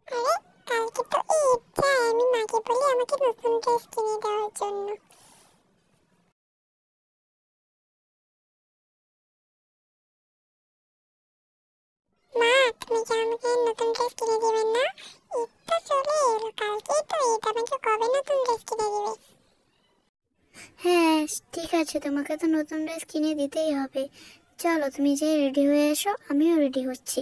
আরে কালকে তো ঈদ, যাই আমি মাকে বলি আমাকে নতুন ড্রেস কিনে দেওয়ার জন্য। মা, তুমি কি আমাকে নতুন ড্রেস কিনে দিবেন না? ঈদ তো চলে এলো, কালকেই তো ঈদ, আমাকে কবে নতুন ড্রেস কিনে দিবে? হ্যাঁ, ঠিক আছে, তোমাকে তো নতুন ড্রেস কিনে দিতেই হবে। চলো তুমি যে রেডি হয়ে এসো, আমিও রেডি হচ্ছি।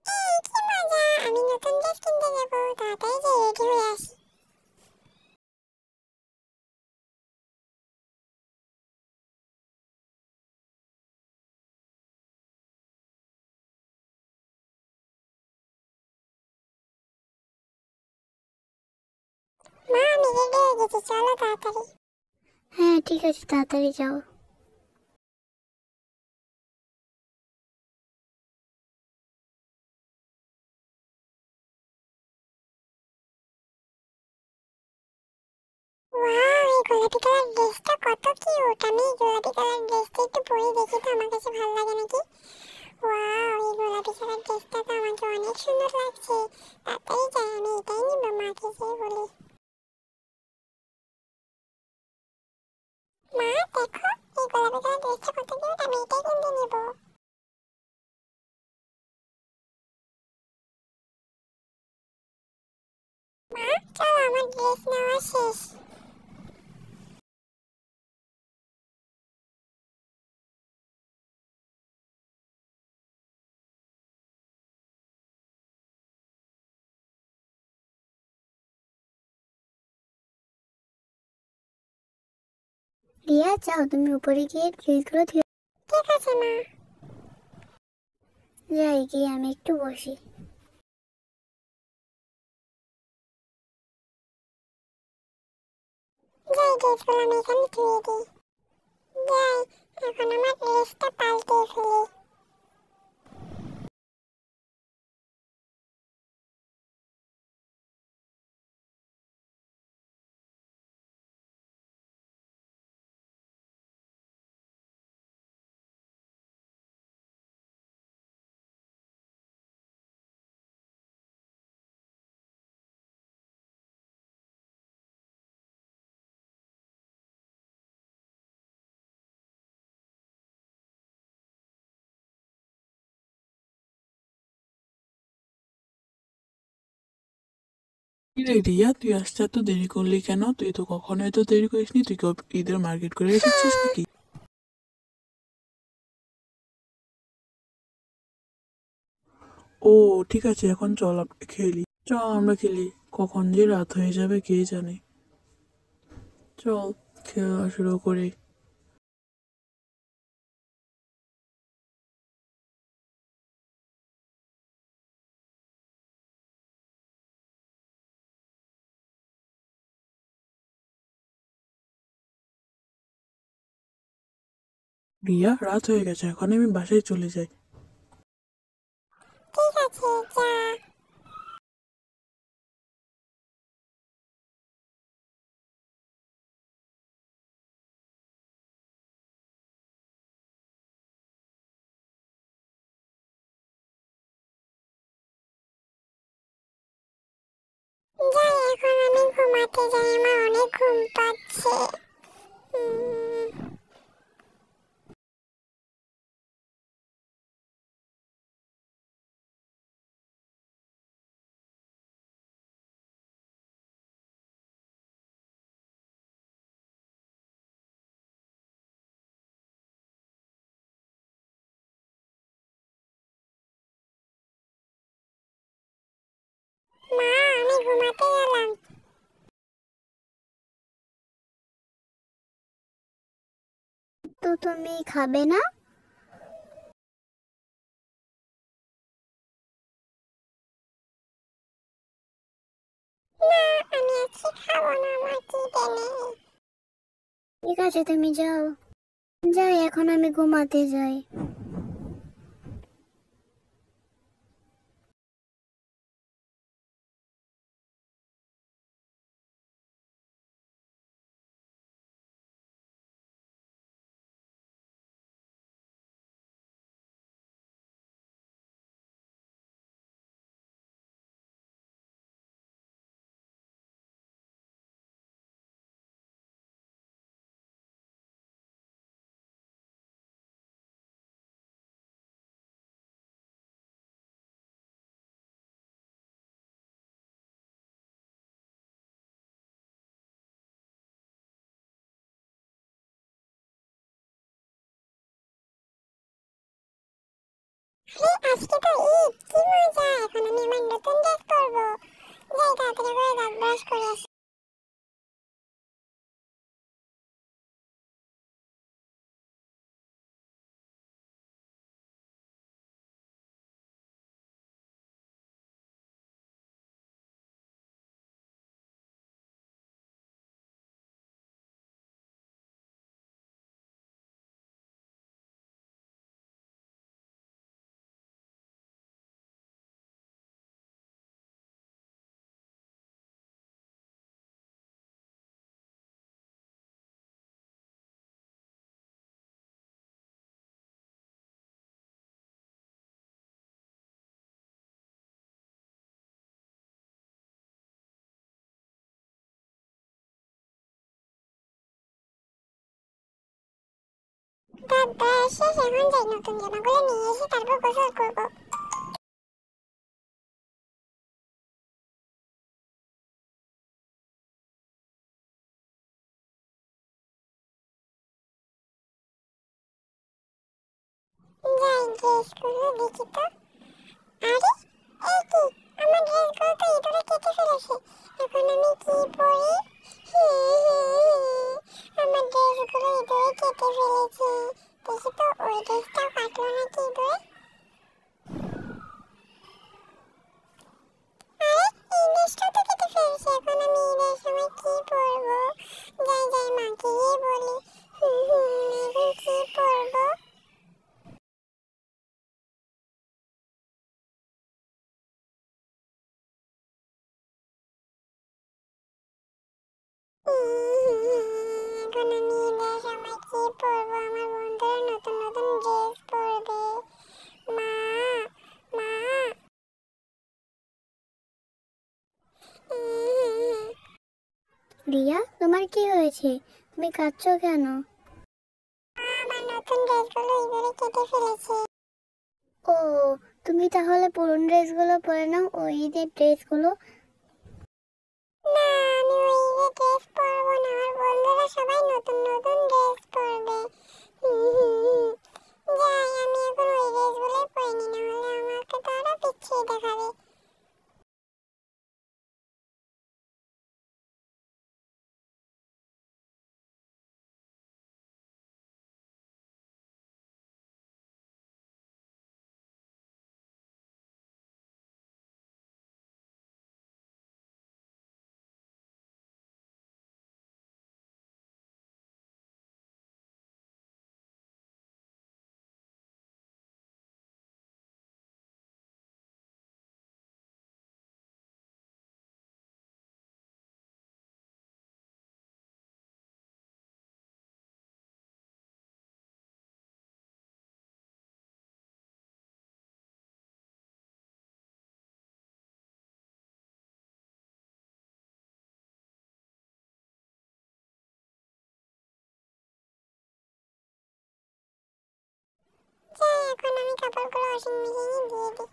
এই কি মজা, আমি নতুন ড্রেস কিনতে যাবো, তাড়াতাড়ি যে রেডি হয়ে আসি। মা, আমি রেডি হয়ে গেছি, চলো তাড়াতাড়ি। হ্যাঁ ঠিক আছে, তাড়াতাড়ি যাও। ওয়াও, এই গোলাপি কালার ড্রেসটা কত কিউট, আমি এই গোলাপি কালার ড্রেসটা একটু পরে দেখি তো আমার কাছে ভালো লাগে নাকি। ওয়াও, এই গোলাপি কালার ড্রেসটা তো আমাকে অনেক সুন্দর লাগছে। তাড়াতাড়ি যাই, আমি এটাই নিব, মাকে যেয়ে বলি। মা দেখো, এই গোলাপি কালার ড্রেসটা কত কিউট, আমি এটাই কিনতে নিব। মা, চলো আমার ড্রেস নেওয়া শেষ। রিয়া, যাও তুমি উপরে গিয়ে ড্রেসগুলো ধুয়ে। ঠিক আছে মা। যাই গিয়ে আমি একটু বসি। যাই, ড্রেসগুলো আমি এখানে ধুয়ে দিই। যাই, এখন আমার ড্রেসটা পাল্টে ফেলি। কিরে রিয়া, তুই আসতে এত দেরি করলি কেন? তুই তো কখনো এত দেরি করিসনি। তুই কি ঈদের মার্কেট করে রেখেছিস নাকি? ও ঠিক আছে, এখন চল আমরা খেলি। চল আমরা খেলি, কখন যে রাত হয়ে যাবে কে জানে। চল খেলা শুরু করি। রিয়া, রাত হয়ে গেছে, এখন আমি বাসায় চলে যাই। ঠিক আছে, যা। যাই, এখন আমি ঘুমাতে যাই, আমার অনেক ঘুম পাচ্ছে। উম, মা, আমি ঘুমাতে গেলাম। তো তুমি খাবে না? না, আমি আজকে খাবো না, আমার খিদে নেই। ঠিক আছে তুমি যাও। যাই, এখন আমি ঘুমাতে যাই। আরে আজকে তো ঈদ, কি মজা! এখন আমি আমার নতুন ড্রেস পরবো। যাই তাড়াতাড়ি করে দাঁত ব্রাশ করে আসি। দাঁত ব্রাশ শেষ, এখন যাই নতুন জামাগুলো নিয়ে এসে তারপর গোসল করবো। যাই ড্রেসগুলো দেখি তো। আরে এই কি, আমার ড্রেসগুলো তো ইঁদুরে কেটে ফেলেছে। এখন আমি কি পরি? হি, হি, আমার ড্রেসগুলো ইঁদুরে কেটে ফেলেছে। দেখি তো ওই ড্রেসটাও কাটলো নাকি ইঁদুরে। আরে এই ড্রেসটাও তো কেটে ফেলেছে। এখন আমি ঈদের সময় কি পরবো? যাই যাই মাকে গিয়ে বলি। এখন কি পরবো? এখন আমি ঈদের সময় কি পরবো? আমার বন্ধুরা নতুন নতুন ড্রেস পরবে। মা, মা, রিয়া, তোমার কি হয়েছে? তুমি কাঁদছো কেন? আমার নতুন ড্রেসগুলো ইঁদুরে কেটে ফেলেছে। ও, তুমি তাহলে পুরনো ড্রেসগুলো পরে নাও, ওই ঈদের ড্রেসগুলো। না, আমি ওই ঈদের ড্রেস পরবো না। আমার বন্ধুরা সবাই নতুন নতুন ড্রেস পরবে। যাই, আমি এখন ওই ড্রেসগুলোই পরে নি, না হলে আমাকে তো আরো পিছিয়ে দেখাবে। যাই, এখন আমি কাপড়গুলো ওয়াশিং মেশিনে দিয়ে দিই।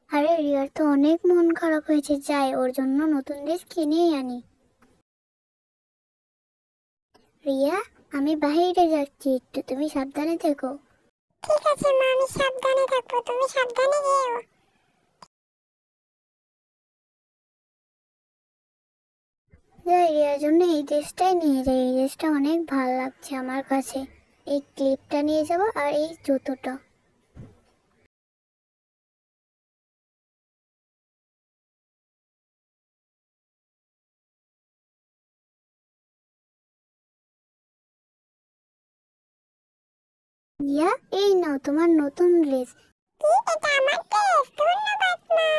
আরে রিয়ার তো অনেক মন খারাপ হয়েছে, যাই ওর জন্য নতুন ড্রেস কিনেই আনি। রিয়া, আমি বাইরে যাচ্ছি, একটু তুমি সাবধানে থেকো। ঠিক আছে মা, আমি সাবধানে থাকবো, তুমি সাবধানে যেও। যাই, রিয়ার জন্য এই ড্রেসটাই নিয়ে যাই, এই ড্রেসটা অনেক ভালো লাগছে আমার কাছে। এই ক্লিপটা নিয়ে যাবো আর এই জুতোটা। রিয়া, এই নাও তোমার নতুন ড্রেস। কি, এটা আমার ড্রেস? ধন্যবাদ মা।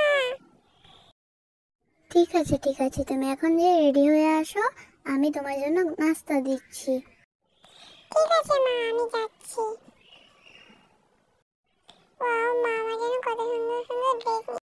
ঠিক আছে ঠিক আছে, তুমি এখন যে রেডি হয়ে আসো, আমি তোমার জন্য নাস্তা দিচ্ছি। ঠিক আছে মা, আমি যাচ্ছি। ওয়াও, মা আমার জন্য কত সুন্দর সুন্দর ড্রেস